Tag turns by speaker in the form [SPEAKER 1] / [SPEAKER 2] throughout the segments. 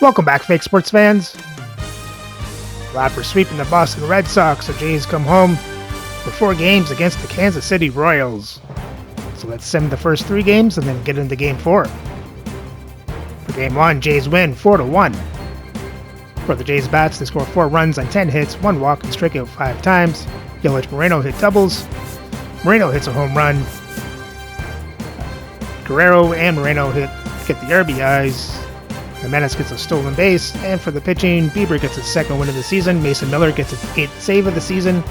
[SPEAKER 1] Welcome back, fake sports fans. After sweeping the Boston Red Sox, the Jays come home for 4 games against the Kansas City Royals. So let's sim the first 3 games and then get into Game 4. For Game 1, Jays win 4-1. For the Jays bats, they score 4 runs on 10 hits, 1 walk, and strike out 5 times. Yelich Moreno hit doubles. Moreno hits a home run. Guerrero and Moreno get the RBIs. Jimenez gets a stolen base, and for the pitching, Bieber gets his 2nd win of the season. Mason Miller gets his 8th save of the season.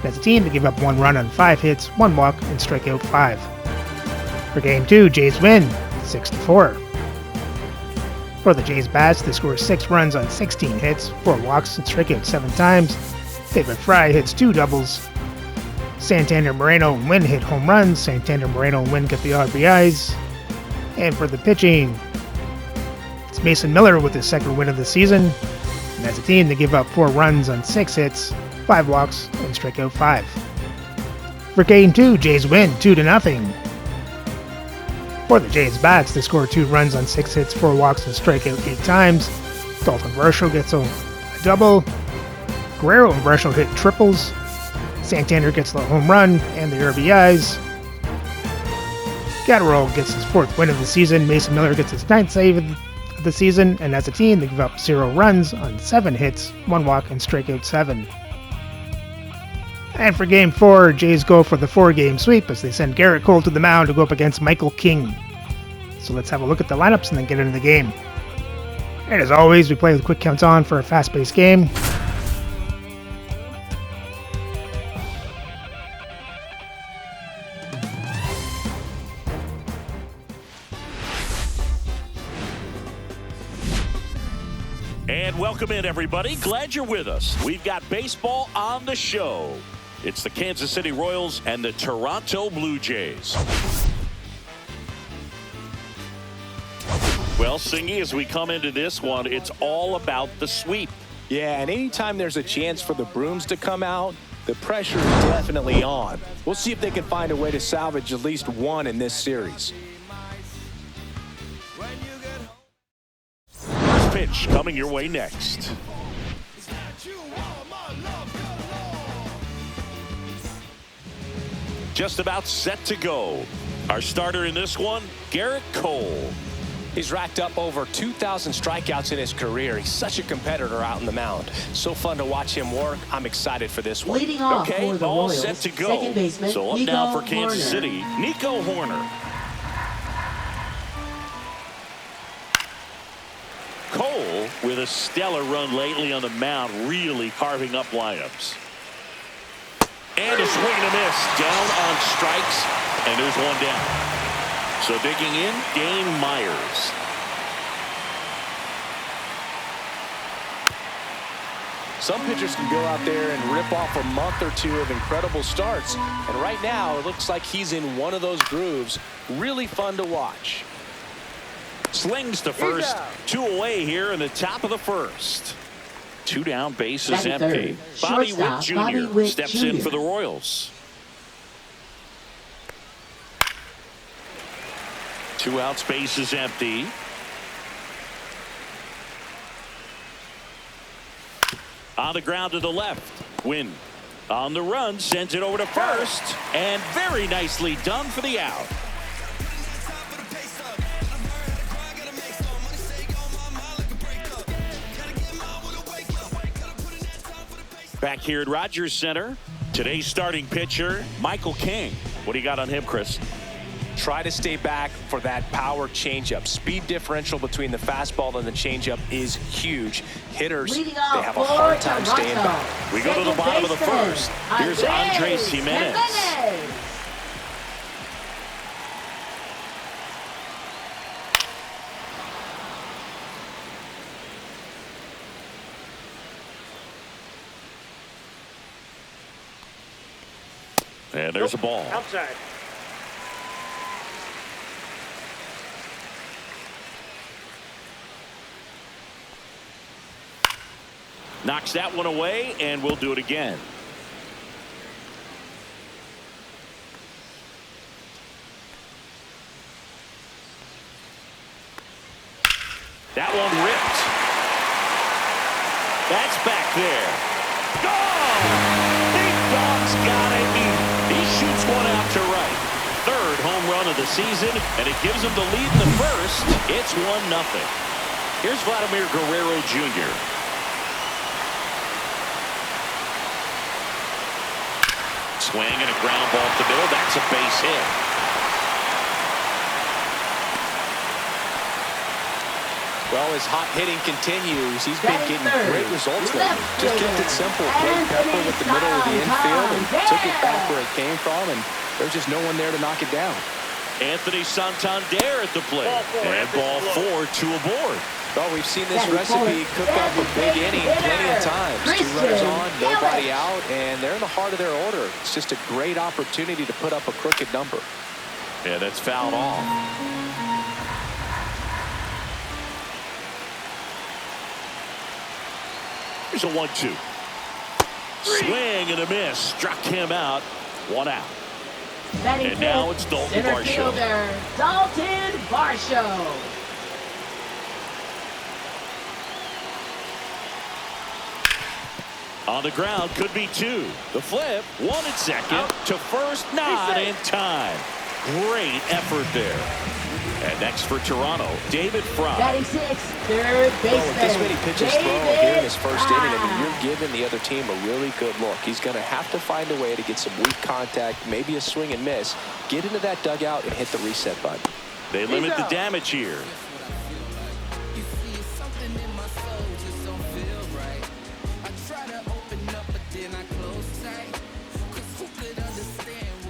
[SPEAKER 1] As a team, they give up 1 run on 5 hits, 1 walk, and strike out 5. For Game 2, Jays win 6-4. For the Jays bats, they score 6 runs on 16 hits, 4 walks, and strike out 7 times. David Fry hits 2 doubles. Santander, Moreno, and Wynn hit home runs. Santander, Moreno, and Wynn get the RBIs. And for the pitching, it's Mason Miller with his 2nd win of the season. And as a team, they give up 4 runs on 6 hits, 5 walks, and strike out 5. For Game 2, Jays win 2-0. For the Jays bats, they score 2 runs on 6 hits, 4 walks, and strike out 8 times. Dalton Varsho gets a double. Guerrero and Varsho hit triples. Santander gets the home run and the RBIs. Gatterall gets his 4th win of the season. Mason Miller gets his 9th save of the season. And as a team, they give up 0 runs on 7 hits, 1 walk, and strike out 7. And for Game 4, Jays go for the 4-game sweep as they send Garrett Cole to the mound to go up against Michael King. So let's have a look at the lineups and then get into the game. And as always, we play with quick counts on for a fast-paced game.
[SPEAKER 2] And welcome in, everybody. Glad you're with us. We've got baseball on the show. It's the Kansas City Royals and the Toronto Blue Jays. Well, Singy, as we come into this one, it's all about the sweep.
[SPEAKER 3] Yeah, and anytime there's a chance for the brooms to come out, the pressure is definitely on. We'll see if they can find a way to salvage at least one in this series.
[SPEAKER 2] First pitch coming your way next. Just about set to go. Our starter in this one, Garrett Cole.
[SPEAKER 3] He's racked up over 2,000 strikeouts in his career. He's such a competitor out on the mound. So fun to watch him work. I'm excited for this one.
[SPEAKER 4] Leading off
[SPEAKER 2] Okay,
[SPEAKER 4] for the
[SPEAKER 2] all
[SPEAKER 4] Royals,
[SPEAKER 2] set to go.
[SPEAKER 4] second baseman,
[SPEAKER 2] So up
[SPEAKER 4] Nico
[SPEAKER 2] now for Kansas
[SPEAKER 4] Horner.
[SPEAKER 2] City, Nico Horner. Cole, with a stellar run lately on the mound, really carving up lineups. And a swing and a miss. Down on strikes. And there's one down. So digging in, Dane Myers.
[SPEAKER 3] Some pitchers can go out there and rip off a month or 2 of incredible starts. And right now, it looks like he's in one of those grooves. Really fun to watch.
[SPEAKER 2] Slings to first. 2 away here in the top of the first. 2 down, bases empty. Bobby Witt Jr. steps in for the Royals. 2 outs, bases empty. On the ground to the left. Wynn on the run, sends it over to first. And very nicely done for the out. Back here at Rogers Center, today's starting pitcher, Michael King. What do you got on him, Chris?
[SPEAKER 3] Try to stay back for that power changeup. Speed differential between the fastball and the changeup is huge. Hitters, they have a hard time staying back.
[SPEAKER 2] We go to the bottom of the first. Here's Andres Jimenez. And there's a ball.
[SPEAKER 1] Outside.
[SPEAKER 2] Knocks that one away, and we'll do it again. That one ripped. That's back there. Gone! Big Dog's got it. He shoots one out to right. Third home run of the season, and it gives him the lead in the first. It's 1-0. Here's Vladimir Guerrero Jr. Swing and a ground ball up the middle. That's a base hit.
[SPEAKER 3] Well, his hot hitting continues. He's been getting great results lately. Just kept it simple. Played pepper with the middle of the infield and took it back where it came from, and there's just no one there to knock it down.
[SPEAKER 2] Anthony Santander at the plate. And ball 4, 2 aboard.
[SPEAKER 3] Well, we've seen this recipe cook up a big inning plenty of times. 2 runners on, nobody out, and they're in the heart of their order. It's just a great opportunity to put up a crooked number.
[SPEAKER 2] Yeah, that's fouled off. Here's a 1-2. Swing and a miss. Struck him out. 1 out. And now it's Dalton Varsho.
[SPEAKER 4] Dalton Varsho.
[SPEAKER 2] On the ground, could be 2. The flip, 1 at second. To first, not in time. Great effort there. And next for Toronto, David Fry.
[SPEAKER 4] Batting 6, third baseman.
[SPEAKER 3] Well, with this many pitches thrown here in his first inning, I mean, you're giving the other team a really good look. He's going to have to find a way to get some weak contact, maybe a swing and miss, get into that dugout and hit the reset button.
[SPEAKER 2] They limit the damage here.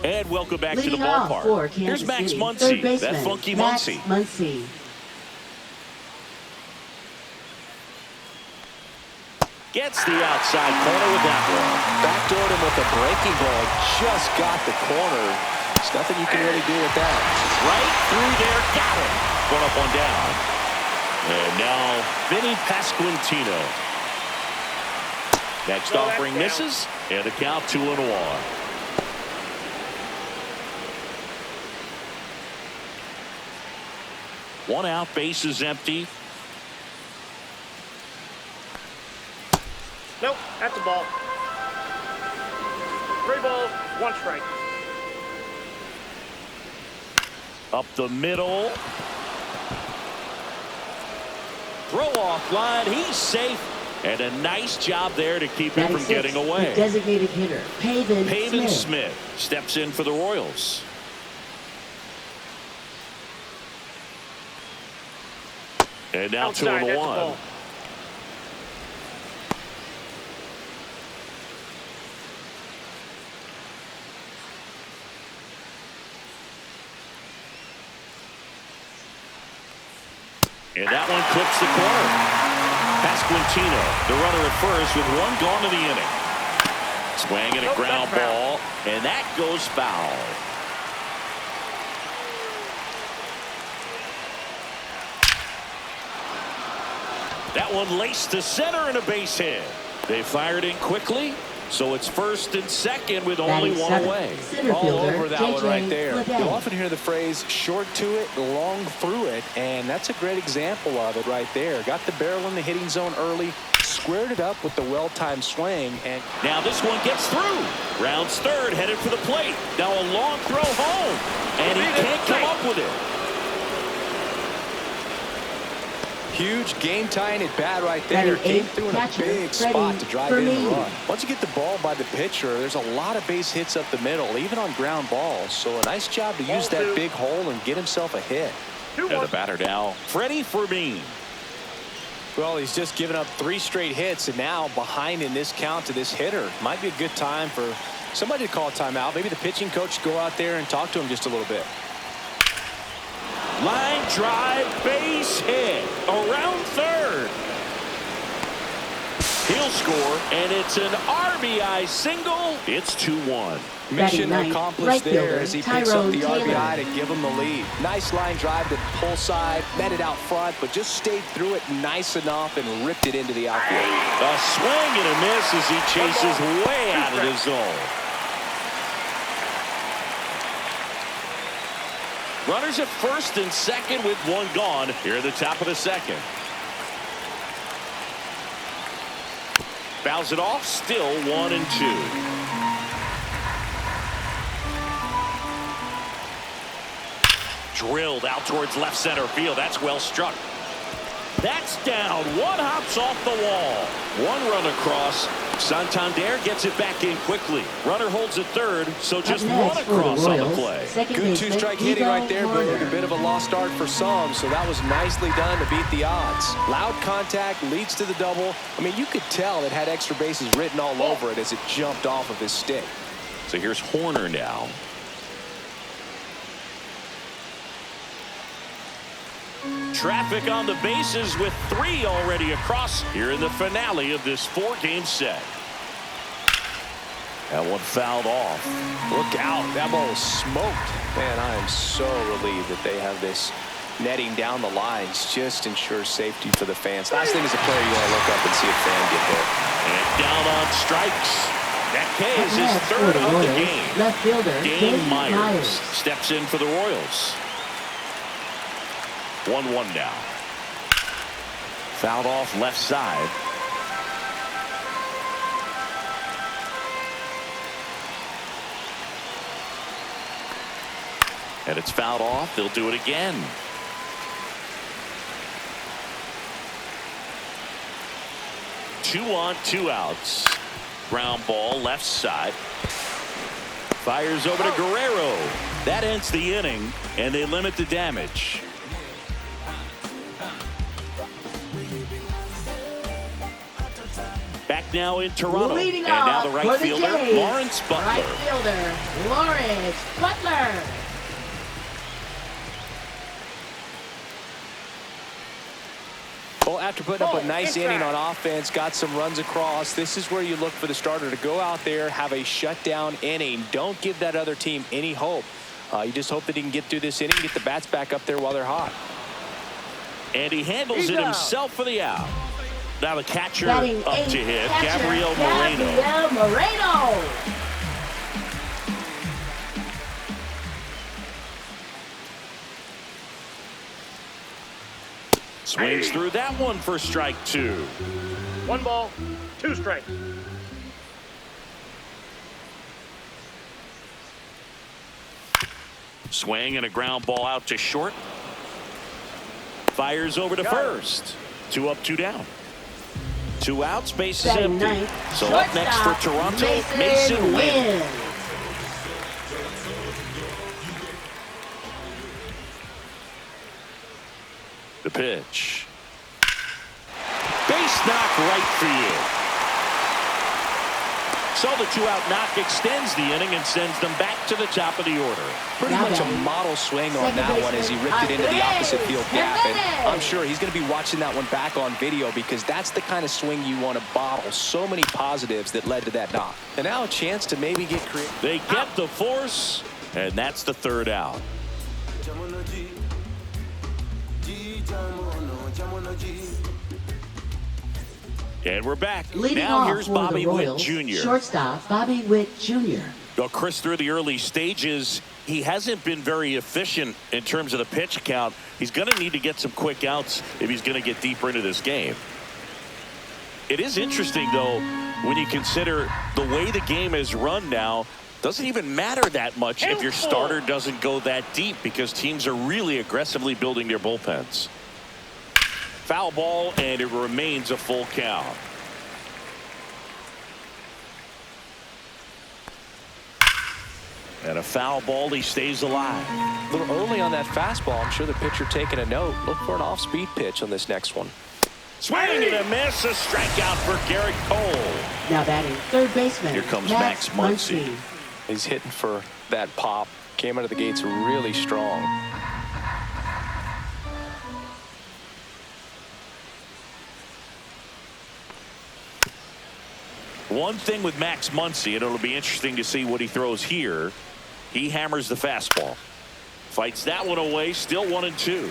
[SPEAKER 2] And welcome back to the ballpark. Here's Max Muncy, that funky Muncy. Gets the outside corner with that one.
[SPEAKER 3] Backdoored him with a breaking ball. Just got the corner. There's nothing you can really do with that.
[SPEAKER 2] Right through there. Got it. 1 up, 1 down. And now Vinny Pasquantino. Next offering misses. And the count 2-1. 1 out, base is empty.
[SPEAKER 5] Nope, that's a ball. 3 balls, 1 strike.
[SPEAKER 2] Up the middle. Throw off line, he's safe. And a nice job there to keep him from getting away.
[SPEAKER 4] Designated hitter, Pavin
[SPEAKER 2] Smith steps in for the Royals. And now
[SPEAKER 5] Outside,
[SPEAKER 2] 2-1. And that one clips the corner. Pasquantino, the runner at first with 1 gone in the inning. Swing and a ground ball, and that goes foul. That one laced to center and a base hit. They fired in quickly, so it's first and second with only 1 away.
[SPEAKER 3] All over that one right there. You'll often hear the phrase short to it, long through it, and that's a great example of it right there. Got the barrel in the hitting zone early, squared it up with the well-timed swing, and
[SPEAKER 2] now this one gets through. Rounds third, headed for the plate. Now a long throw home, and he can't come up with it.
[SPEAKER 3] Huge game-tying at bat right there. Came through in a big spot to drive in the run. Once you get the ball by the pitcher, there's a lot of base hits up the middle, even on ground balls. So a nice job to use that big hole and get himself a hit.
[SPEAKER 2] And the batter now, Freddie Fermin.
[SPEAKER 3] Well, he's just given up 3 straight hits, and now behind in this count to this hitter. Might be a good time for somebody to call a timeout. Maybe the pitching coach go out there and talk to him just a little bit.
[SPEAKER 2] Line drive, base hit, around third. He'll score, and it's an RBI single. It's 2-1.
[SPEAKER 3] Mission accomplished there as he picks up the RBI to give him the lead. Nice line drive to the pull side, met it out front, but just stayed through it nice enough and ripped it into the outfield.
[SPEAKER 2] A swing and a miss as he chases way out of the zone. Runners at first and second with 1 gone here at the top of the second. Fouls it off. Still 1-2. Drilled out towards left center field. That's well struck. That's down. One hops off the wall. One run across. Santander gets it back in quickly. Runner holds at third, so just one across on the play.
[SPEAKER 3] Good two-strike hitting right there, but a bit of a lost start for some, so that was nicely done to beat the odds. Loud contact leads to the double. I mean, you could tell it had extra bases written all over it as it jumped off of his stick.
[SPEAKER 2] So here's Horner now. Traffic on the bases with 3 already across here in the finale of this 4-game set. That one fouled off.
[SPEAKER 3] Look out. That ball was smoked. Man, I am so relieved that they have this netting down the lines. Just ensures safety for the fans. Last thing as a player, you want to look up and see a fan get hit.
[SPEAKER 2] And down on strikes. That K is his third of the game.
[SPEAKER 4] Left fielder
[SPEAKER 2] Dane Myers steps in for the Royals. 1-1 now. Fouled off left side. And it's fouled off. They'll do it again. Two on, 2 outs. Ground ball left side. Fires over to Guerrero. That ends the inning, and they limit the damage. Back now in Toronto.
[SPEAKER 4] Leading
[SPEAKER 2] and now the
[SPEAKER 4] off
[SPEAKER 2] right
[SPEAKER 4] for the
[SPEAKER 2] fielder,
[SPEAKER 4] Jays,
[SPEAKER 2] Lawrence Butler.
[SPEAKER 4] Right fielder, Lawrence Butler.
[SPEAKER 3] Well, after putting up a nice inning on offense, got some runs across, this is where you look for the starter to go out there, have a shutdown inning. Don't give that other team any hope. You just hope that he can get through this inning, get the bats back up there while they're hot.
[SPEAKER 2] And he handles it himself for the out. Now the catcher up
[SPEAKER 4] Batting
[SPEAKER 2] to hit, Gabriel
[SPEAKER 4] Moreno.
[SPEAKER 2] Swings through that one for strike 2.
[SPEAKER 5] 1 ball, 2 strikes.
[SPEAKER 2] Swing and a ground ball out to short. Fires over to first. 2 up, 2 down. 2 outs, base is empty. So up next for Toronto, Mason Wynn. The pitch. Base knock right field. So the 2-out knock extends the inning and sends them back to the top of the order.
[SPEAKER 3] Pretty much a model swing on that one as he ripped it into the opposite field gap. And I'm sure he's going to be watching that one back on video because that's the kind of swing you want to bottle. So many positives that led to that knock. And now a chance to maybe get creative.
[SPEAKER 2] They get the force, and that's the 3rd out. And we're back.
[SPEAKER 4] Leading
[SPEAKER 2] now
[SPEAKER 4] off
[SPEAKER 2] here's
[SPEAKER 4] for
[SPEAKER 2] Bobby
[SPEAKER 4] the Royals,
[SPEAKER 2] Witt Jr.
[SPEAKER 4] Shortstop Bobby Witt Jr.
[SPEAKER 2] Well, Chris, through the early stages, he hasn't been very efficient in terms of the pitch count. He's going to need to get some quick outs if he's going to get deeper into this game. It is interesting, though, when you consider the way the game is run now. Doesn't even matter that much if your starter doesn't go that deep because teams are really aggressively building their bullpens. Foul ball, and it remains a full count. And a foul ball, he stays alive.
[SPEAKER 3] A little early on that fastball. I'm sure the pitcher taking a note. Look for an off-speed pitch on this next one.
[SPEAKER 2] Swing and a miss, a strikeout for Garrett Cole.
[SPEAKER 4] Now batting third baseman.
[SPEAKER 2] Here comes Max Muncy.
[SPEAKER 3] He's hitting for that pop. Came out of the gates really strong.
[SPEAKER 2] One thing with Max Muncy, and it'll be interesting to see what he throws here. He hammers the fastball. Fights that one away, still 1-2.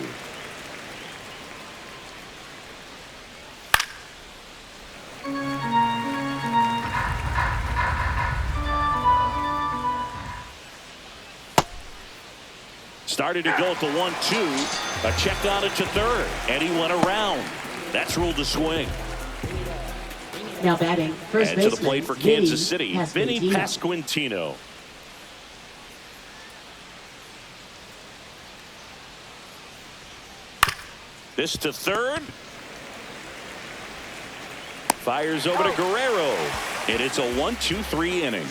[SPEAKER 2] Started to go at the 1-2. A check on it to third, and he went around. That's ruled a swing.
[SPEAKER 4] Now batting, first
[SPEAKER 2] And to
[SPEAKER 4] baseman,
[SPEAKER 2] the plate for Kansas
[SPEAKER 4] Vinny
[SPEAKER 2] City, Vinny
[SPEAKER 4] Pasquantino.
[SPEAKER 2] Pasquantino. This to third. Fires over to Guerrero. And it's a 1-2-3 inning.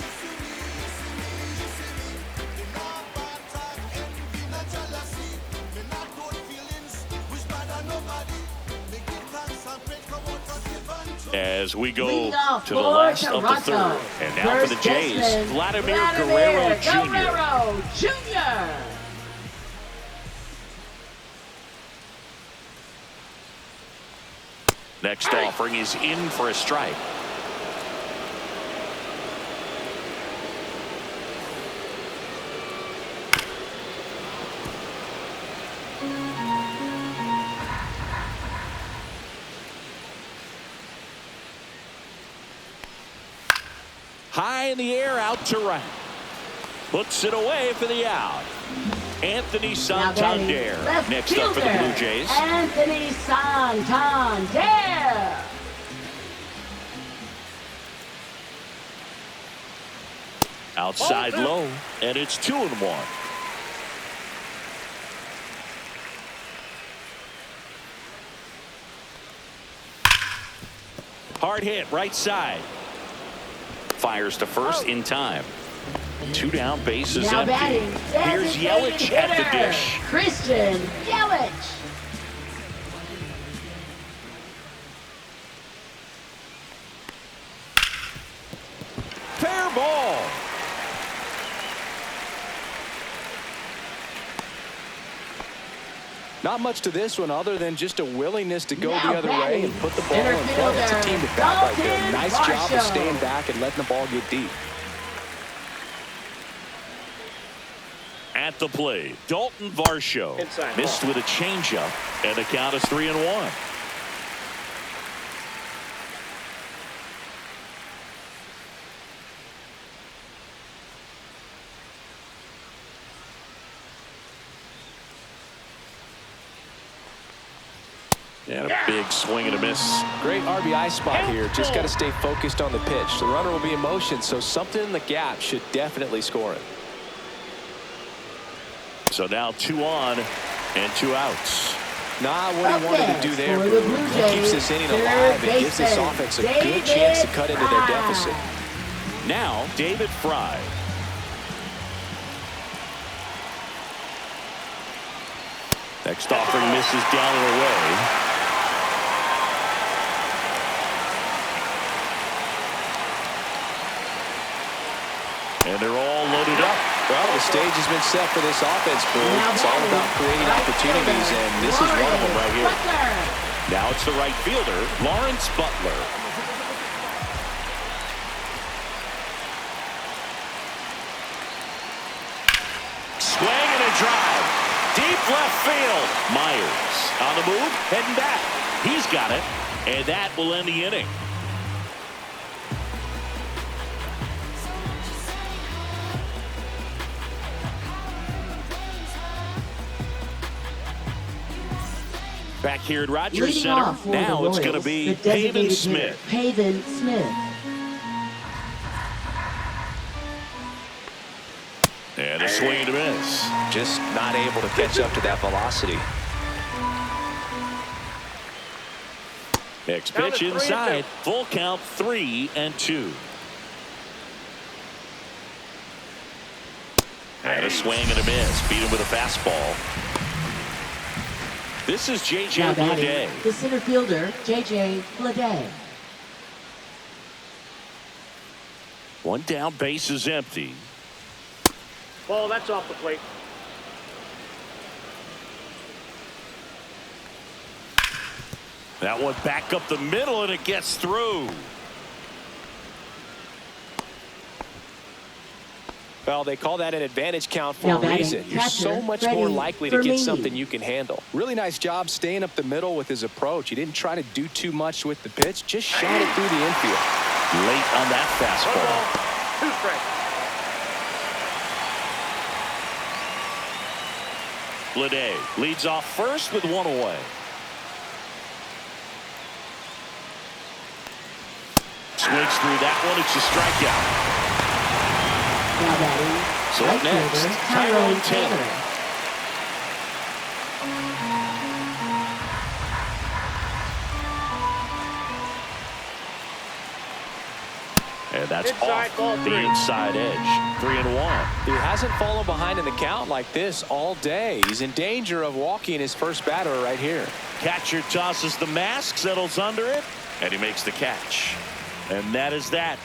[SPEAKER 2] As we go to the last of the third. And now for the Jays, Vladimir Guerrero Jr. Next offering is in for a strike. High in the air, out to right. Puts it away for the out. Anthony Santander next up for the Blue Jays.
[SPEAKER 4] Anthony Santander.
[SPEAKER 2] Outside low, and it's 2-1. Hard hit, right side. Fires to first in time. 2 down, bases
[SPEAKER 4] Now
[SPEAKER 2] empty.
[SPEAKER 4] batting,
[SPEAKER 2] Here's Yelich at the dish.
[SPEAKER 4] Christian Yelich.
[SPEAKER 2] Fair ball.
[SPEAKER 3] Not much to this one other than just a willingness to go
[SPEAKER 4] Now
[SPEAKER 3] the other way and put the ball in front. It's a team to bat right there. Nice job of staying back and letting the ball get deep.
[SPEAKER 2] At the plate, Dalton Varsho missed with a changeup, and the count is 3-1. And a big swing and a miss.
[SPEAKER 3] Great RBI spot here. Just got to stay focused on the pitch. The runner will be in motion, so something in the gap should definitely score it.
[SPEAKER 2] So now 2 on and 2 outs.
[SPEAKER 3] Not what he wanted to do there. That keeps this inning alive and gives this offense a good chance to cut into their deficit.
[SPEAKER 2] Now David Fry. Next offering misses down and away. And they're all loaded up.
[SPEAKER 3] Well, the stage has been set for this offense, Boone. It's all about creating opportunities, and this is one of them right here.
[SPEAKER 2] Now it's the right fielder, Lawrence Butler. Swing and a drive. Deep left field. Myers on the move, heading back. He's got it, and that will end the inning. Back here at Rogers Center, now it's going to be Pavin Smith.
[SPEAKER 4] Pavin Smith.
[SPEAKER 2] And a swing and a miss.
[SPEAKER 3] Just not able to catch up to that velocity.
[SPEAKER 2] Next pitch inside. Full count, 3-2. And a swing and a miss. Beat him with a fastball. This is J.J. Bleday.
[SPEAKER 4] The center fielder, J.J. Bleday.
[SPEAKER 2] 1 down, base is empty.
[SPEAKER 5] Ball, that's off the plate.
[SPEAKER 2] That one back up the middle, and it gets through.
[SPEAKER 3] Well, they call that an advantage count for a reason. You're so much more likely to get something you can handle. Really nice job staying up the middle with his approach. He didn't try to do too much with the pitch, just shot it through the infield.
[SPEAKER 2] Late on that fastball.
[SPEAKER 5] 2 strikes.
[SPEAKER 2] Bleday leads off first with 1 away. swings through that one. It's a strikeout.
[SPEAKER 4] Now batting,
[SPEAKER 2] So
[SPEAKER 4] right
[SPEAKER 2] up next,
[SPEAKER 4] fielder,
[SPEAKER 2] Tyrone Taylor. And that's
[SPEAKER 5] Inside,
[SPEAKER 2] off
[SPEAKER 5] ball
[SPEAKER 2] the
[SPEAKER 5] three.
[SPEAKER 2] inside edge. 3-1.
[SPEAKER 3] He hasn't fallen behind in the count like this all day. He's in danger of walking his first batter right here.
[SPEAKER 2] Catcher tosses the mask, settles under it, and he makes the catch. And that is that.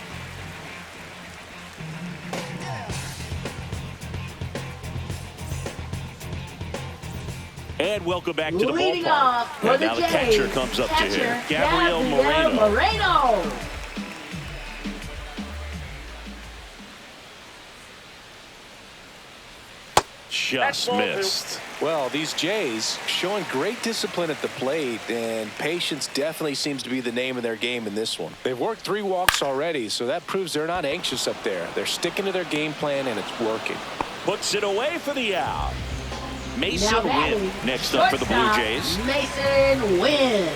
[SPEAKER 2] And welcome back to the
[SPEAKER 4] leading
[SPEAKER 2] ballpark.
[SPEAKER 4] off for
[SPEAKER 2] And
[SPEAKER 4] the
[SPEAKER 2] now the
[SPEAKER 4] Jays,
[SPEAKER 2] catcher comes up to here. Gabriel
[SPEAKER 4] Gabriel
[SPEAKER 2] Moreno.
[SPEAKER 4] Moreno.
[SPEAKER 2] Just
[SPEAKER 5] ball two.
[SPEAKER 2] missed.
[SPEAKER 3] Well, these Jays showing great discipline at the plate, and patience definitely seems to be the name of their game in this one. They've worked 3 walks already, so that proves they're not anxious up there. They're sticking to their game plan, and it's working.
[SPEAKER 2] Puts it away for the out.
[SPEAKER 4] Now
[SPEAKER 2] Mason
[SPEAKER 4] batting,
[SPEAKER 2] Wynn next up for the Blue
[SPEAKER 4] shortstop,
[SPEAKER 2] Jays.
[SPEAKER 4] Mason Wynn.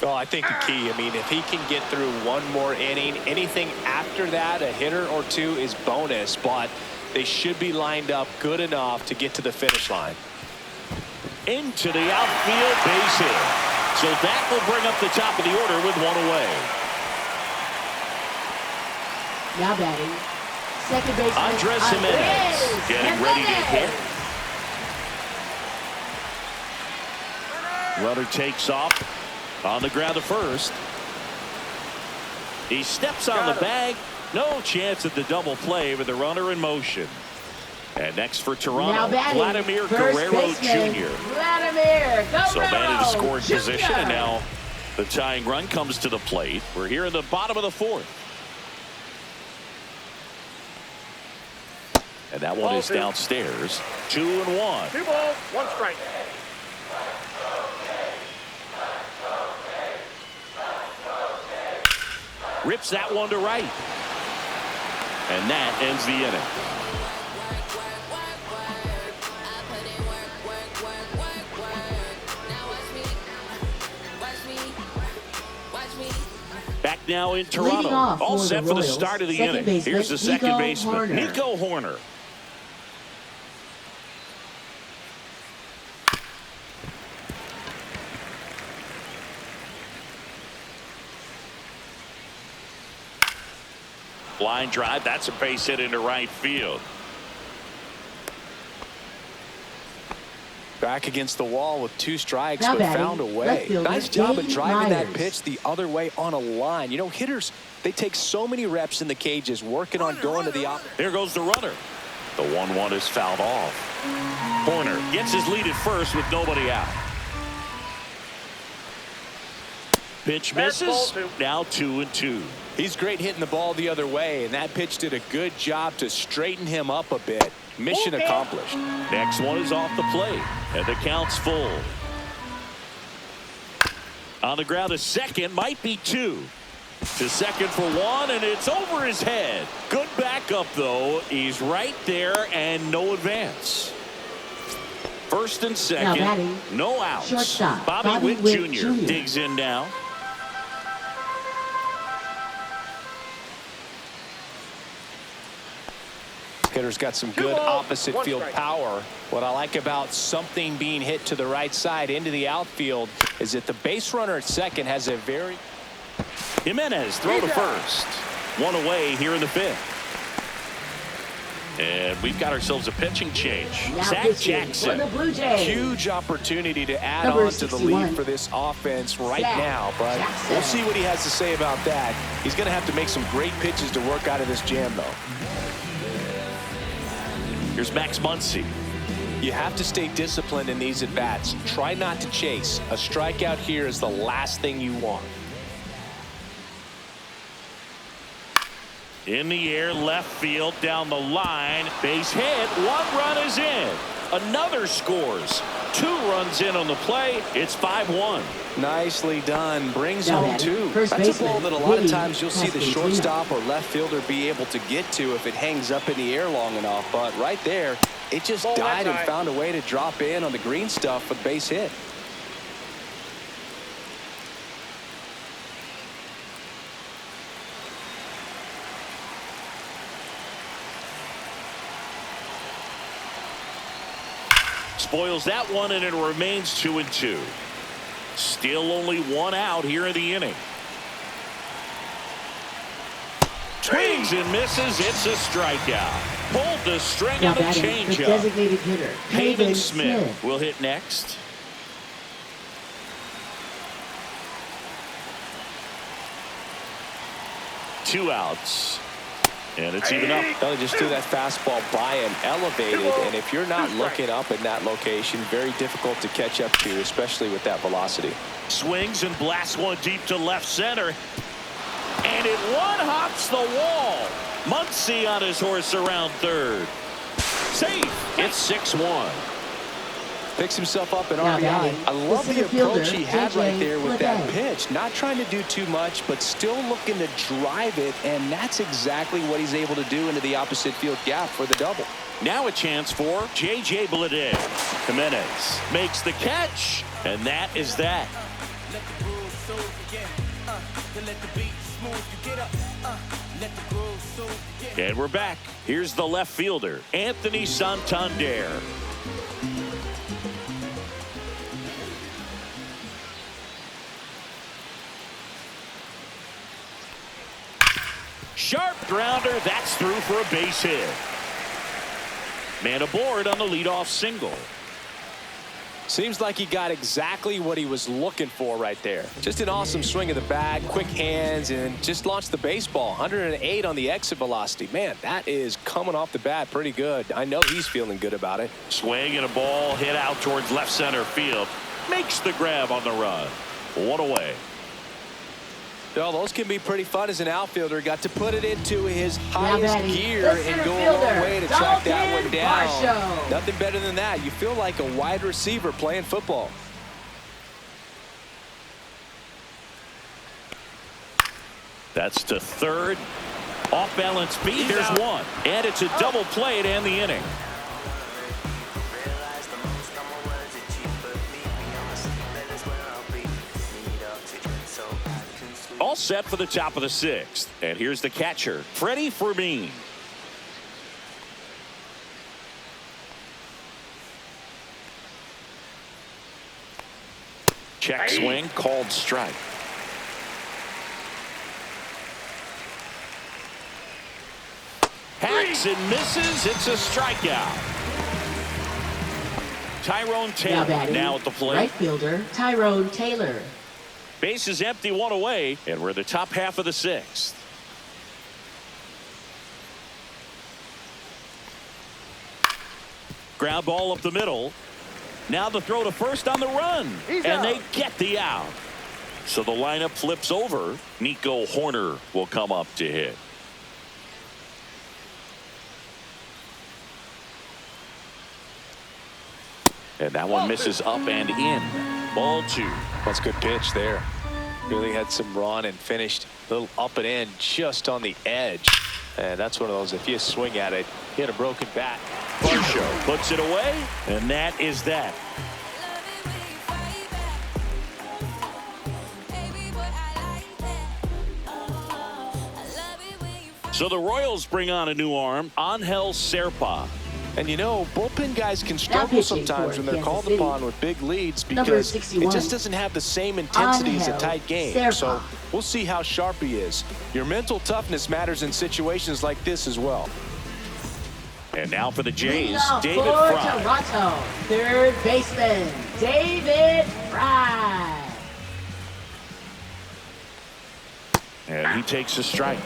[SPEAKER 3] Well, I think the key, I mean, if he can get through one more inning, anything after that, a hitter or two is bonus, but they should be lined up good enough to get to the finish line.
[SPEAKER 2] Into the outfield, base hit. So that will bring up the top of the order with 1 away.
[SPEAKER 4] Now batting, second baseman
[SPEAKER 2] Andres Jimenez getting ready to hit. Runner takes off on the ground to first. He steps on the bag. No chance at the double play with the runner in motion. And next for
[SPEAKER 4] Now
[SPEAKER 2] Toronto,
[SPEAKER 4] batting,
[SPEAKER 2] Vladimir
[SPEAKER 4] first
[SPEAKER 2] Guerrero
[SPEAKER 4] baseman,
[SPEAKER 2] Jr.
[SPEAKER 4] Vladimir Guerrero
[SPEAKER 2] So man in the scoring
[SPEAKER 4] Jr.
[SPEAKER 2] position, and now the tying run comes to the plate. We're here in the bottom of the 4th. And that one
[SPEAKER 5] Ball
[SPEAKER 2] is
[SPEAKER 5] two.
[SPEAKER 2] downstairs. 2-1.
[SPEAKER 5] 2 balls, 1 strike.
[SPEAKER 2] Rips that one to right. And that ends the inning. Back now in Toronto.
[SPEAKER 4] off
[SPEAKER 2] All
[SPEAKER 4] for
[SPEAKER 2] set
[SPEAKER 4] the
[SPEAKER 2] for the
[SPEAKER 4] Royals,
[SPEAKER 2] start of the
[SPEAKER 4] second
[SPEAKER 2] inning.
[SPEAKER 4] baseman,
[SPEAKER 2] Here's the second
[SPEAKER 4] Nico
[SPEAKER 2] baseman,
[SPEAKER 4] Horner.
[SPEAKER 2] Nico Horner. Line drive. That's a base hit into right field.
[SPEAKER 3] Back against the wall with 2 strikes,
[SPEAKER 4] Now
[SPEAKER 3] but
[SPEAKER 4] batting,
[SPEAKER 3] found a way.
[SPEAKER 4] left fielder,
[SPEAKER 3] Nice job of
[SPEAKER 4] Dave
[SPEAKER 3] driving that
[SPEAKER 4] Myers.
[SPEAKER 3] pitch the other way on a line. You know, hitters, they take so many reps in the cages working on going to the opposite.
[SPEAKER 2] Here goes the runner. The 1-1 is fouled off. Horner gets his lead at first with nobody out. Pitch
[SPEAKER 5] That's
[SPEAKER 2] misses.
[SPEAKER 5] ball 2.
[SPEAKER 2] Now 2-2.
[SPEAKER 3] He's great hitting the ball the other way, and that pitch did a good job to straighten him up a bit. Mission accomplished.
[SPEAKER 2] Next one is off the plate, and the count's full. On the ground to second, might be 2. To second for 1, and it's over his head. Good backup, though. He's right there, and no advance. First and second,
[SPEAKER 4] batting,
[SPEAKER 2] no outs.
[SPEAKER 4] shortstop,
[SPEAKER 2] Bobby Witt Jr. digs in now.
[SPEAKER 3] Hitter's got some
[SPEAKER 5] 2
[SPEAKER 3] good
[SPEAKER 5] balls,
[SPEAKER 3] opposite
[SPEAKER 5] 1
[SPEAKER 3] field
[SPEAKER 5] strike.
[SPEAKER 3] power. What I like about something being hit to the right side into the outfield is that the base runner at second has a very...
[SPEAKER 2] Jimenez throw to first. 1 away here in the 5th. And we've got ourselves a pitching change.
[SPEAKER 4] Now
[SPEAKER 2] Zach
[SPEAKER 4] pitching
[SPEAKER 2] Jackson.
[SPEAKER 4] for the Blue Jays.
[SPEAKER 3] Huge opportunity to add
[SPEAKER 4] Number
[SPEAKER 3] on to the
[SPEAKER 4] 61.
[SPEAKER 3] lead for this offense right
[SPEAKER 4] Zach
[SPEAKER 3] now, but
[SPEAKER 4] Jackson.
[SPEAKER 3] we'll see what he has to say about that. He's going to have to make some great pitches to work out of this jam, though.
[SPEAKER 2] Here's Max Muncy.
[SPEAKER 3] You have to stay disciplined in these at-bats. Try not to chase. A strikeout here is the last thing you want.
[SPEAKER 2] In the air, left field, down the line, base hit, 1 run is in. Another scores. 2 runs in on the play. It's 5-1.
[SPEAKER 3] Nicely done. Brings
[SPEAKER 4] Now
[SPEAKER 3] home
[SPEAKER 4] batting,
[SPEAKER 3] 2.
[SPEAKER 4] first
[SPEAKER 3] That's a
[SPEAKER 4] baseman,
[SPEAKER 3] ball that a lot of
[SPEAKER 4] Vinny
[SPEAKER 3] times you'll see the
[SPEAKER 4] Pasquantino.
[SPEAKER 3] shortstop or left fielder be able to get to if it hangs up in the air long enough. But right there, it just
[SPEAKER 5] Oh,
[SPEAKER 3] died
[SPEAKER 5] that's
[SPEAKER 3] and
[SPEAKER 5] high.
[SPEAKER 3] found a way to drop in on the green stuff for the base hit.
[SPEAKER 2] Spoils that one, and it remains 2-2. Still only 1 out here in the inning. Swings and misses. It's a strikeout. Pulled the string
[SPEAKER 4] Now
[SPEAKER 2] on a
[SPEAKER 4] batting, the
[SPEAKER 2] changeup.
[SPEAKER 4] designated hitter,
[SPEAKER 2] Haven Smith will hit next. Two outs. And it's even up.
[SPEAKER 3] They just threw that fastball by him, elevated, and if you're not looking up in that location, very difficult to catch up to, especially with that velocity.
[SPEAKER 2] Swings and blasts one deep to left center. And it one-hops the wall. Muncy on his horse around third. Safe. It's 6-1.
[SPEAKER 3] Picks himself up an
[SPEAKER 4] Now
[SPEAKER 3] RBI.
[SPEAKER 4] batting,
[SPEAKER 3] I love
[SPEAKER 4] the
[SPEAKER 3] the
[SPEAKER 4] center
[SPEAKER 3] approach
[SPEAKER 4] fielder,
[SPEAKER 3] he had right
[SPEAKER 4] JJ
[SPEAKER 3] there with that
[SPEAKER 4] Bleday.
[SPEAKER 3] pitch. Not trying to do too much, but still looking to drive it, and that's exactly what he's able to do into the opposite field gap for the double.
[SPEAKER 2] Now a chance for J.J. Bleday. Jimenez makes the catch, and that is that. And we're back. Here's the left fielder, Anthony Santander. Sharp grounder. That's through for a base hit. Man aboard on the leadoff single.
[SPEAKER 3] Seems like he got exactly what he was looking for right there. Just an awesome swing of the bat, quick hands, and just launched the baseball. 108 on the exit velocity. Man, that is coming off the bat pretty good. I know he's feeling good about it.
[SPEAKER 2] Swing and a ball hit out towards left center field. Makes the grab on the run. 1 away.
[SPEAKER 3] Well, those can be pretty fun as an outfielder. Got to put it into his
[SPEAKER 4] Now
[SPEAKER 3] highest
[SPEAKER 4] batting,
[SPEAKER 3] gear
[SPEAKER 4] the
[SPEAKER 3] and
[SPEAKER 4] center
[SPEAKER 3] go a long
[SPEAKER 4] fielder,
[SPEAKER 3] way to track that
[SPEAKER 4] Dalton
[SPEAKER 3] one down.
[SPEAKER 4] Varsho.
[SPEAKER 3] Nothing better than that. You feel like a wide receiver playing football.
[SPEAKER 2] That's to third. Off balance beat. There's one. And it's a double play to end the inning. All set for the top of the 6th. And here's the catcher, Freddie Fermin. Check swing, called strike. Hacks and misses. It's a strikeout. Tyrone
[SPEAKER 4] Now
[SPEAKER 2] Taylor
[SPEAKER 4] batting,
[SPEAKER 2] now at the plate.
[SPEAKER 4] right fielder, Tyrone Taylor.
[SPEAKER 2] Base is empty, 1 away, and we're in the top half of the 6th. Ground ball up the middle. Now the throw to first on the run. And they get the out. So the lineup flips over. Nico Horner will come up to hit. And that one misses up and in. Ball 2.
[SPEAKER 3] That's a good pitch there. Really had some run and finished a little up and in just on the edge. And that's one of those, if you swing at it, you hit a broken bat.
[SPEAKER 2] Varsho puts it away, and that is that. So the Royals bring on a new arm, Angel Serpa.
[SPEAKER 3] And you know, bullpen guys can
[SPEAKER 4] Now
[SPEAKER 3] struggle
[SPEAKER 4] pitching
[SPEAKER 3] sometimes
[SPEAKER 4] for
[SPEAKER 3] when they're
[SPEAKER 4] Kansas
[SPEAKER 3] called
[SPEAKER 4] City.
[SPEAKER 3] upon with big leads
[SPEAKER 4] Number
[SPEAKER 3] because
[SPEAKER 4] 61,
[SPEAKER 3] it just doesn't have the same intensity as a
[SPEAKER 4] Angel
[SPEAKER 3] tight game.
[SPEAKER 4] Serpa.
[SPEAKER 3] So we'll see how sharp he is. Your mental toughness matters in situations like this as well.
[SPEAKER 2] And now for the Jays,
[SPEAKER 4] Leading off
[SPEAKER 2] David
[SPEAKER 4] for
[SPEAKER 2] Fry.
[SPEAKER 4] Toronto, third baseman, David Fry.
[SPEAKER 2] And he takes a strike.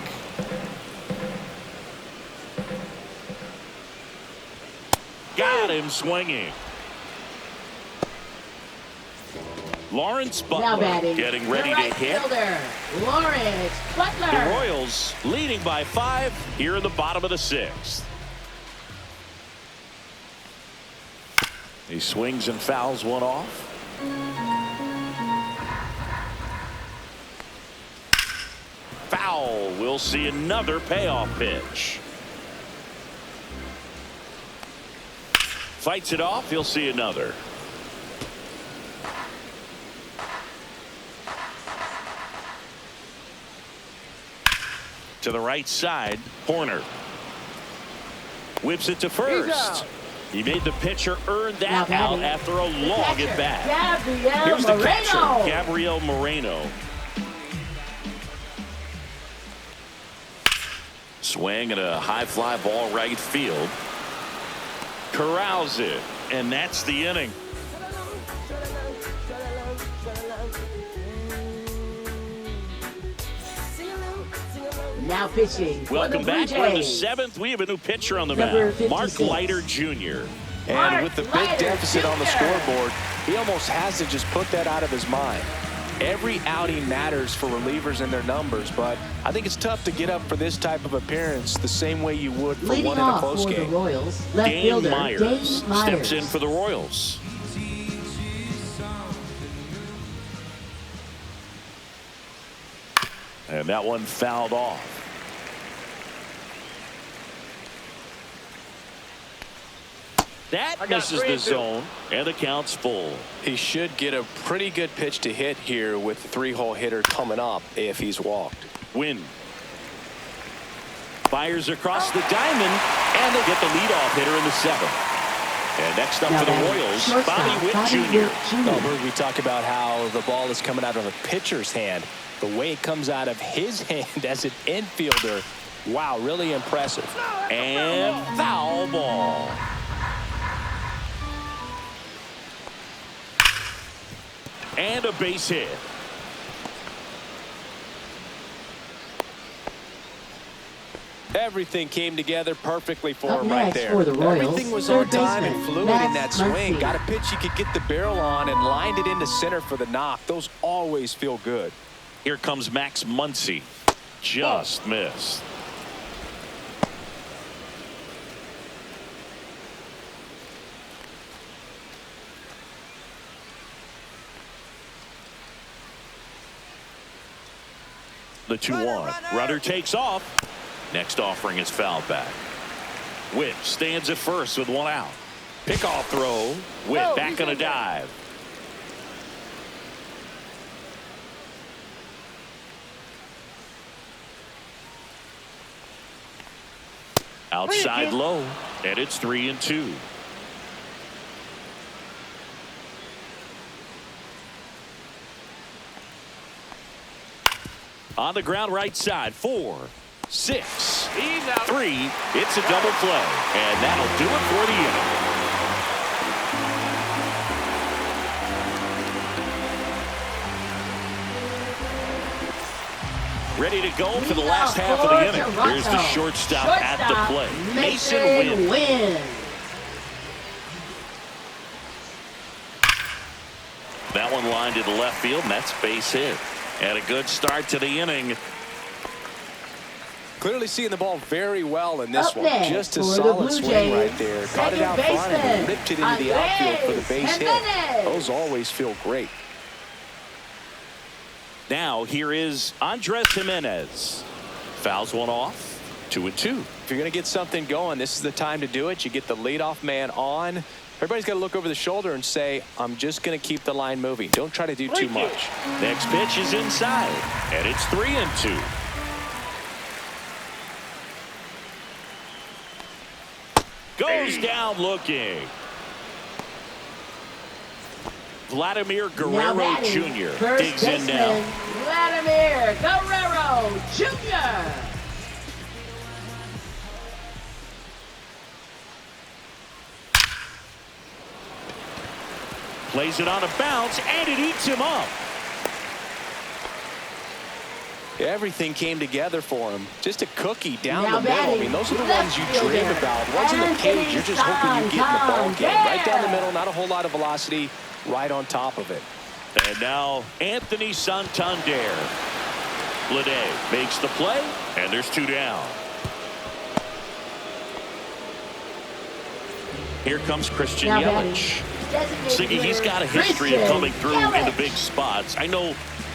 [SPEAKER 2] Got him swinging. Lawrence
[SPEAKER 4] Now
[SPEAKER 2] Butler
[SPEAKER 4] batting,
[SPEAKER 2] getting ready
[SPEAKER 4] the right
[SPEAKER 2] to hit.
[SPEAKER 4] fielder, Lawrence Butler.
[SPEAKER 2] The Royals leading by 5 here in the bottom of the 6th. He swings and fouls one off. Foul. We'll see another payoff pitch. Fights it off. He'll see another. To the right side, Horner whips it to first. He made the pitcher earn that out after a long at bat. Here's the catcher, Gabriel Moreno. Swing and a high fly ball right field. Corrals it, and that's the inning.
[SPEAKER 4] Now pitching.
[SPEAKER 2] Welcome back. We're in the 7th. We have a new pitcher on the mound, Mark Leiter Jr.
[SPEAKER 3] And with the big deficit on the scoreboard, he almost has to just put that out of his mind. Every outing matters for relievers and their numbers, but I think it's tough to get up for this type of appearance the same way you would for one in a close game.
[SPEAKER 4] The Royals, left
[SPEAKER 2] Dane
[SPEAKER 4] fielder
[SPEAKER 2] Myers
[SPEAKER 4] Dane Myers
[SPEAKER 2] steps in for the Royals. And that one fouled off. That misses the zone, and the count's full.
[SPEAKER 3] He should get a pretty good pitch to hit here with the 3-hole hitter coming up if he's walked.
[SPEAKER 2] Win. Fires across the diamond, and they get the leadoff hitter in the 7th. And next up for the Royals, Bobby Witt Jr.
[SPEAKER 3] Well, Bert, we talk about how the ball is coming out of a pitcher's hand. The way it comes out of his hand as an infielder, wow, really impressive.
[SPEAKER 2] And foul ball. And a base hit.
[SPEAKER 3] Everything came together perfectly for him
[SPEAKER 4] right
[SPEAKER 3] right there.
[SPEAKER 4] For the Royals,
[SPEAKER 3] everything was on time and fluid in that swing. Got a pitch you could get the barrel on and lined it into center for the knock. Those always feel good.
[SPEAKER 2] Here comes Max Muncy. Just missed. The 2-1. Runner takes off. Next offering is fouled back. Witt stands at first with one out. Pickoff throw. Witt back on a dive. Outside low, and it's 3-2. On the ground right side, 4, 6, 3. It's a double play, and that'll do it for the inning. Ready to go for the last half of the inning. Here's the shortstop at the plate. Mason Wynn. That one lined to the left field, and that's base hit. And a good start to the inning.
[SPEAKER 3] Clearly seeing the ball very well in this one. Just a solid swing right there. Caught it out front and ripped it into the outfield for the base hit. Those always feel great.
[SPEAKER 2] Now here is Andres Jimenez. Fouls one off. 2-2.
[SPEAKER 3] If you're going to get something going, this is the time to do it. You get the leadoff man on. Everybody's got to look over the shoulder and say, I'm just going to keep the line moving. Don't try to do too much.
[SPEAKER 2] Next pitch is inside, and it's 3-2. Goes down looking. Vladimir Guerrero Jr. digs in now.
[SPEAKER 4] Vladimir Guerrero Jr.
[SPEAKER 2] Plays it on a bounce, and it eats him up.
[SPEAKER 3] Everything came together for him. Just a cookie down the middle. I mean, those are the ones you dream about. Ones in the cage, you're just hoping you get in the ball game. Right down the middle, not a whole lot of velocity, right on top of it.
[SPEAKER 2] And now Anthony Santander. Lede makes the play, and there's 2 down. Here comes Christian Yelich. Siggy, he's got a history of coming through in the big spots. I know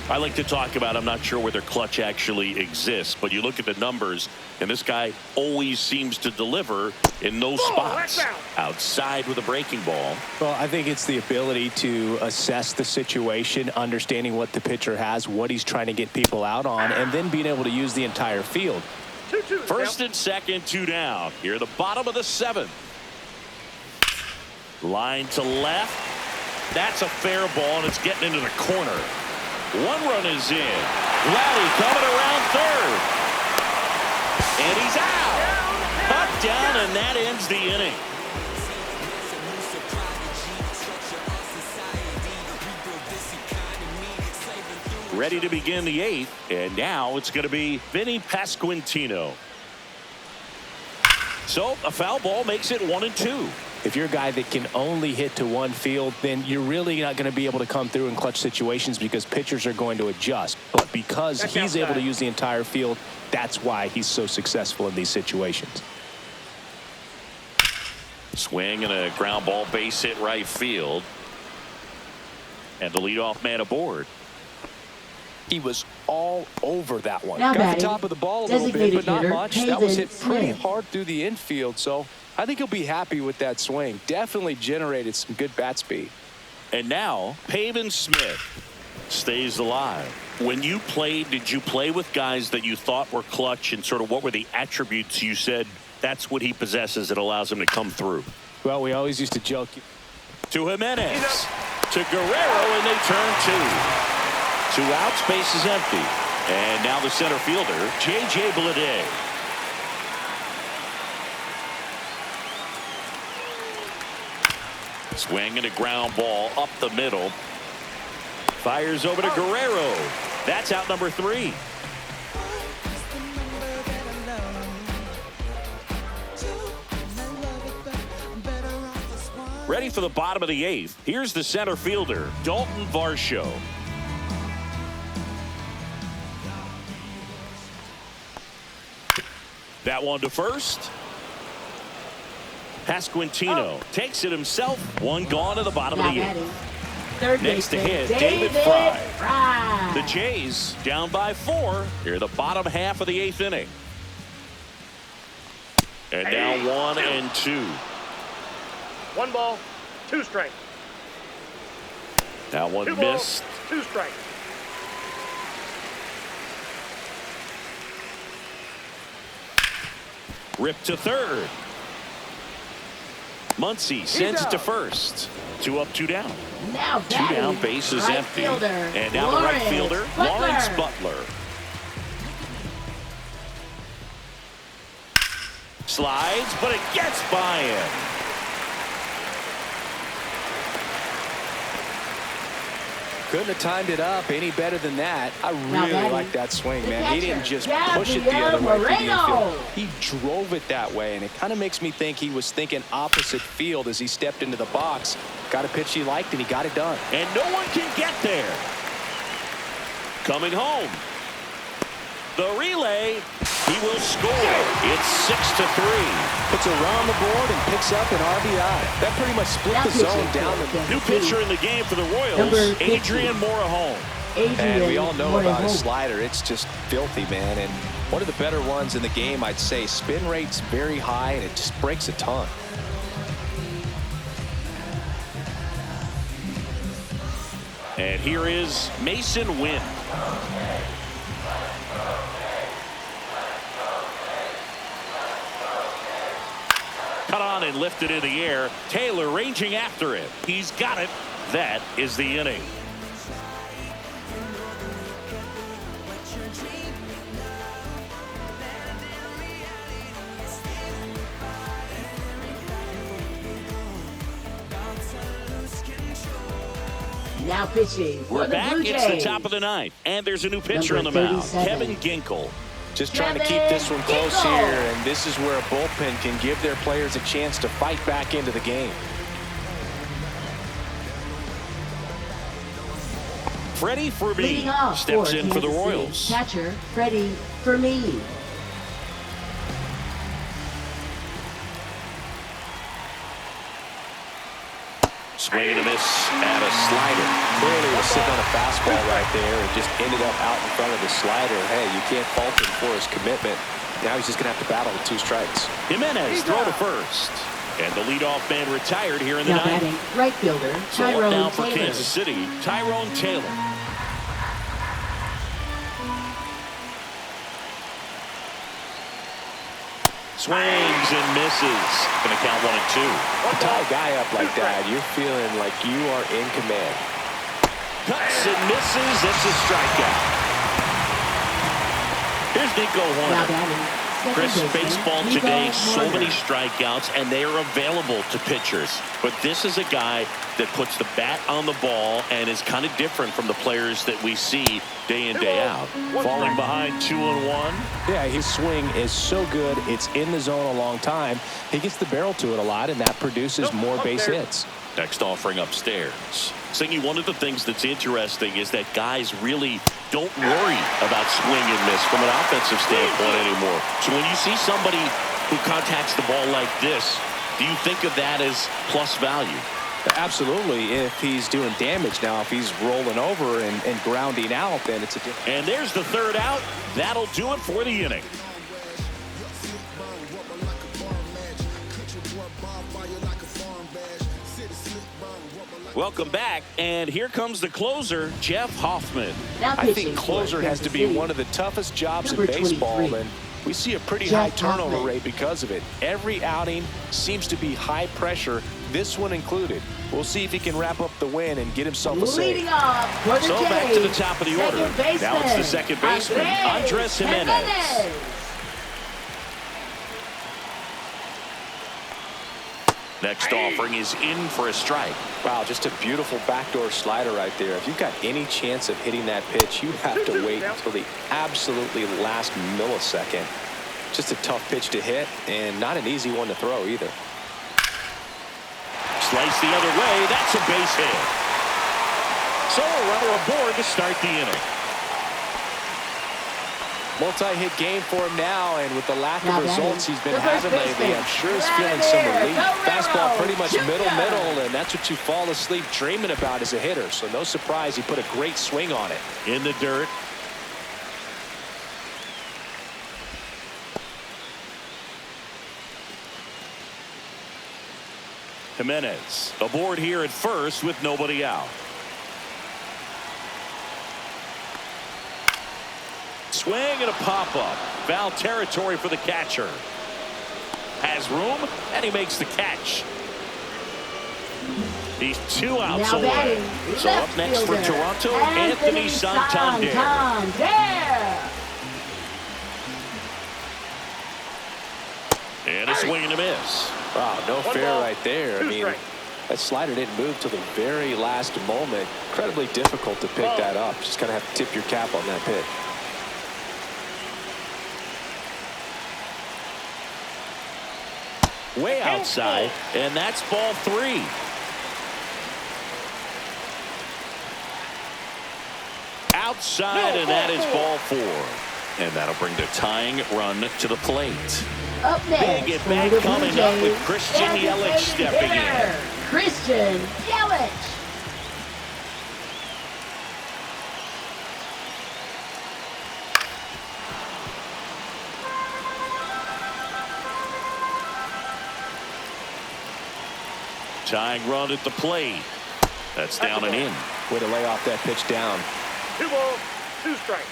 [SPEAKER 2] I like to talk about, I'm not sure whether clutch actually exists, but you look at the numbers, and this guy always seems to deliver in those spots. Outside with a breaking ball.
[SPEAKER 3] Well, I think it's the ability to assess the situation, understanding what the pitcher has, what he's trying to get people out on, and then being able to use the entire field.
[SPEAKER 2] First and second, 2 down. Here at the bottom of the 7th. Line to left. That's a fair ball, and it's getting into the corner. 1 run is in. Vladdy coming around third. And he's out. Up, down, and that ends the inning. Ready to begin the 8th, and now it's going to be Vinny Pasquantino. So a foul ball makes it 1-2.
[SPEAKER 3] If you're a guy that can only hit to one field, then you're really not going to be able to come through in clutch situations because pitchers are going to adjust. But because he's able to use the entire field, that's why he's so successful in these situations.
[SPEAKER 2] Swing and a ground ball, base hit right field. And the leadoff man aboard.
[SPEAKER 3] He was all over that one.
[SPEAKER 4] Now
[SPEAKER 3] Got the top of the ball a little bit, but not much. That was hit pretty
[SPEAKER 4] Smith.
[SPEAKER 3] hard through the infield, so I think he'll be happy with that swing. Definitely generated some good bat speed.
[SPEAKER 2] And now Pavin Smith stays alive. When you played, did you play with guys that you thought were clutch, and sort of what were the attributes you said that's what he possesses that allows him to come through?
[SPEAKER 3] Well, we always used to joke.
[SPEAKER 2] To Jimenez. To Guerrero, and they turn 2. 2 outs, base is empty. And now the center fielder, J.J. Bleday. Swing and a ground ball up the middle. Fires over to Guerrero. That's out number 3. Ready for the bottom of the 8th. Here's the center fielder, Dalton Varsho. That one to first. Pasquantino takes it himself. 1 gone to the bottom of the 8th. Next to hit, David Fry. The Jays down by 4. Here the bottom half of the 8th inning. And now 1-2.
[SPEAKER 5] 1 ball, 2 strikes.
[SPEAKER 2] That one
[SPEAKER 5] 2
[SPEAKER 2] missed.
[SPEAKER 5] balls, 2 strikes.
[SPEAKER 2] Ripped to third. Muncy sends it to first. 2 up, 2 down.
[SPEAKER 4] Now
[SPEAKER 2] 2 down, base is
[SPEAKER 4] right
[SPEAKER 2] empty.
[SPEAKER 4] Fielder,
[SPEAKER 2] And now the right fielder, Lawrence Butler. Slides, but it gets by him.
[SPEAKER 3] Couldn't have timed it up any better than that. I really like that swing, man. He didn't just push it the other way through the infield. He drove it that way, and it kind of makes me think he was thinking opposite field as he stepped into the box. Got a pitch he liked, and he got it done.
[SPEAKER 2] And no one can get there. Coming home. The relay. He will score. It's 6-3.
[SPEAKER 3] Puts a run on the board and picks up an RBI. That pretty much split the zone down.
[SPEAKER 2] New pitcher in the game for the Royals, Adrian Morejon.
[SPEAKER 3] And we all know about his slider. It's just filthy, man. And one of the better ones in the game, I'd say. Spin rate's very high, and it just breaks a ton.
[SPEAKER 2] And here is Mason Wynn. Cut on and lifted in the air. Taylor ranging after it. He's got it. That is the inning.
[SPEAKER 4] Now pitching.
[SPEAKER 2] We're back. It's the top of the 9th. And there's a new pitcher on the mound. Kevin Ginkel.
[SPEAKER 3] Just trying to keep this one close here, and this is where a bullpen can give their players a chance to fight back into the game.
[SPEAKER 2] Freddie Fermi steps in for the Royals.
[SPEAKER 4] Catcher Freddie Fermi.
[SPEAKER 2] Swing and a miss at a slider.
[SPEAKER 3] Clearly was sitting on a fastball right there and just ended up out in front of the slider. Hey, you can't fault him for his commitment. Now he's just going to have to battle with 2 strikes.
[SPEAKER 2] Jimenez throw to first. And the leadoff man retired here in the
[SPEAKER 4] Now
[SPEAKER 2] ninth.
[SPEAKER 4] batting, right fielder,
[SPEAKER 2] So up now
[SPEAKER 4] Tyrone
[SPEAKER 2] for
[SPEAKER 4] Taylor.
[SPEAKER 2] Kansas City, Tyrone Taylor. Swings and misses. Going to count 1-2.
[SPEAKER 3] To tie a guy up like that, you're feeling like you are in command.
[SPEAKER 2] Cuts and misses. It's a strikeout. Here's Nico
[SPEAKER 4] Now
[SPEAKER 2] Horner.
[SPEAKER 4] batting,
[SPEAKER 2] Chris,
[SPEAKER 4] second baseman,
[SPEAKER 2] baseball
[SPEAKER 4] Nico
[SPEAKER 2] today, so
[SPEAKER 4] Horner.
[SPEAKER 2] many strikeouts, and they are available to pitchers. But this is a guy that puts the bat on the ball and is kind of different from the players that we see day in, day out. Falling behind 2-1.
[SPEAKER 3] Yeah, his swing is so good. It's in the zone a long time. He gets the barrel to it a lot, and that produces more base hits.
[SPEAKER 2] Next offering upstairs. Singy, one of the things that's interesting is that guys really don't worry about swing and miss from an offensive standpoint anymore. So when you see somebody who contacts the ball like this, do you think of that as plus value?
[SPEAKER 3] Absolutely, if he's doing damage. Now, if he's rolling over and grounding out, then it's a different.
[SPEAKER 2] And there's the third out. That'll do it for the inning. Welcome back, and here comes the closer, Jeff Hoffman.
[SPEAKER 4] Now
[SPEAKER 3] I
[SPEAKER 4] pitching
[SPEAKER 3] think
[SPEAKER 4] for
[SPEAKER 3] closer has to be
[SPEAKER 4] Kansas
[SPEAKER 3] one of the toughest jobs in
[SPEAKER 4] Number
[SPEAKER 3] baseball,
[SPEAKER 4] 23.
[SPEAKER 3] and we see a pretty
[SPEAKER 4] Jeff
[SPEAKER 3] high turnover
[SPEAKER 4] Hoffman.
[SPEAKER 3] rate because of it. Every outing seems to be high pressure, this one included. We'll see if he can wrap up the win and get himself a
[SPEAKER 4] Leading
[SPEAKER 3] save.
[SPEAKER 4] off for the
[SPEAKER 2] So back to the top of the order.
[SPEAKER 4] Second baseman,
[SPEAKER 2] Now it's the second baseman, Andres Jimenez. Next offering is in for a strike.
[SPEAKER 3] Wow, just a beautiful backdoor slider right there. If you've got any chance of hitting that pitch, you have to wait until the absolutely last millisecond. Just a tough pitch to hit and not an easy one to throw either.
[SPEAKER 2] Slice the other way. That's a base hit. So a runner aboard to start the inning.
[SPEAKER 3] Multi-hit game for him now, and with the lack
[SPEAKER 4] Now
[SPEAKER 3] of results he's been
[SPEAKER 4] the first
[SPEAKER 3] having lately,
[SPEAKER 4] baseman,
[SPEAKER 3] I'm sure he's feeling some relief.
[SPEAKER 4] Vladimir
[SPEAKER 3] Fastball pretty much
[SPEAKER 4] Guerrero
[SPEAKER 3] middle,
[SPEAKER 4] Jr.
[SPEAKER 3] and that's what you fall asleep dreaming about as a hitter. So no surprise he put a great swing on it.
[SPEAKER 2] In the dirt. Jimenez aboard here at first with nobody out. Swing and a pop-up. Foul territory for the catcher. Has room, and he makes the catch. He's 2 outs
[SPEAKER 4] Now
[SPEAKER 2] away.
[SPEAKER 4] batting,
[SPEAKER 2] So up
[SPEAKER 4] left
[SPEAKER 2] next for
[SPEAKER 4] fielder,
[SPEAKER 2] Toronto, Anthony Santander. And a swing and a miss.
[SPEAKER 3] Wow, no
[SPEAKER 5] One
[SPEAKER 3] fair
[SPEAKER 5] ball,
[SPEAKER 3] right there. I
[SPEAKER 5] 2
[SPEAKER 3] mean,
[SPEAKER 5] strikes.
[SPEAKER 3] that slider didn't move till the very last moment. Incredibly difficult to pick that up. Just kind of have to tip your cap on that pitch.
[SPEAKER 2] Way outside, and that's ball 3. Outside, and that is ball 4. And that'll bring the tying run to the plate.
[SPEAKER 4] Up next,
[SPEAKER 2] Big at
[SPEAKER 4] for
[SPEAKER 2] bat
[SPEAKER 4] the
[SPEAKER 2] coming
[SPEAKER 4] Blue
[SPEAKER 2] up with
[SPEAKER 4] Jays,
[SPEAKER 2] Christian
[SPEAKER 4] designated
[SPEAKER 2] Yelich stepping in.
[SPEAKER 4] hitter, Christian Yelich.
[SPEAKER 2] Tying run at the plate. That's down and in.
[SPEAKER 3] Way to lay off that pitch down.
[SPEAKER 5] 2 balls, 2 strikes.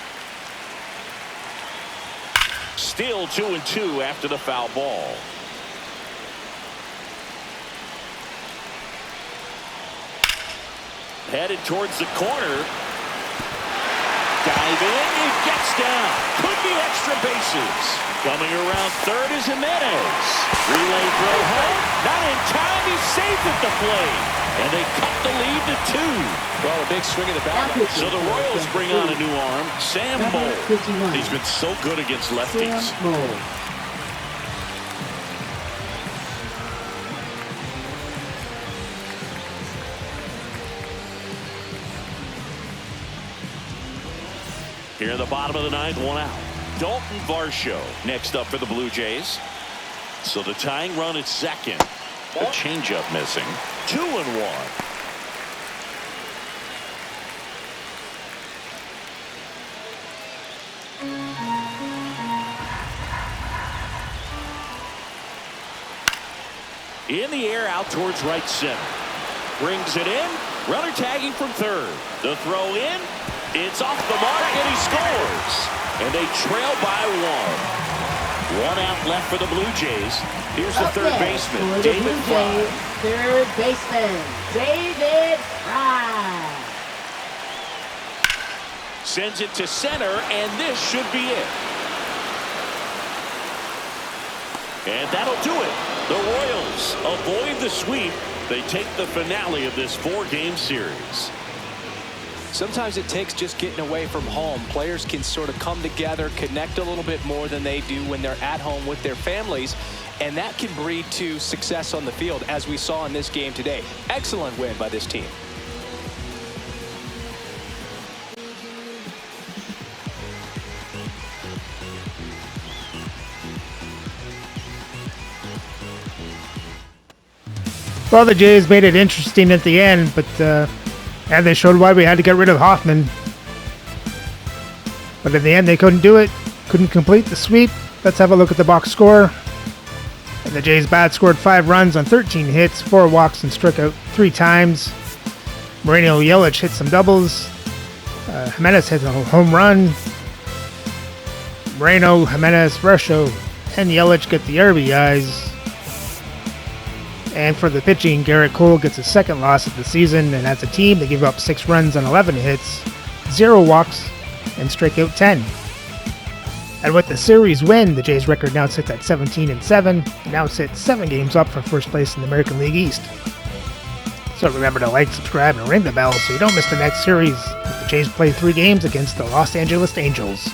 [SPEAKER 2] Still 2-2 after the foul ball. Headed towards the corner. Diving, it gets down. Could be extra bases. Coming around third is Jimenez. Relay throw home. Not in time. He's safe at the plate. And they cut the lead to 2.
[SPEAKER 3] Well, a big swing of the bat.
[SPEAKER 2] So the Royals bring on a new arm, Sam Moll. He's been so good against lefties.
[SPEAKER 4] Sam Moll.
[SPEAKER 2] Here in the bottom of the ninth, 1 out. Dalton Varsho next up for the Blue Jays. So the tying run at second. The changeup missing. 2-1. In the air out towards right center. Brings it in. Runner tagging from third. The throw in. It's off the mark and he scores. And they trail by 1. 1 out left for the Blue Jays. Here's the third baseman, David Fry.
[SPEAKER 4] Third baseman, David Fry.
[SPEAKER 2] Sends it to center, and this should be it. And that'll do it. The Royals avoid the sweep. They take the finale of this 4-game series.
[SPEAKER 3] Sometimes it takes just getting away from home. Players can sort of come together, connect a little bit more than they do when they're at home with their families, and that can breed to success on the field, as we saw in this game today. Excellent win by this team.
[SPEAKER 1] Well, the Jays made it interesting at the end, but and they showed why we had to get rid of Hoffman. But in the end, they couldn't do it. Couldn't complete the sweep. Let's have a look at the box score. And the Jays bat scored 5 runs on 13 hits, 4 walks, and struck out 3 times. Moreno Yelich hit some doubles. Jimenez hit a home run. Moreno, Jimenez, Rusho, and Yelich get the RBIs. And for the pitching, Garrett Cole gets his second loss of the season, and as a team, they give up 6 runs on 11 hits, 0 walks, and strike out 10. And with the series win, the Jays' record now sits at 17-7, and now sits 7 games up for first place in the American League East. So remember to like, subscribe, and ring the bell so you don't miss the next series as the Jays play 3 games against the Los Angeles Angels.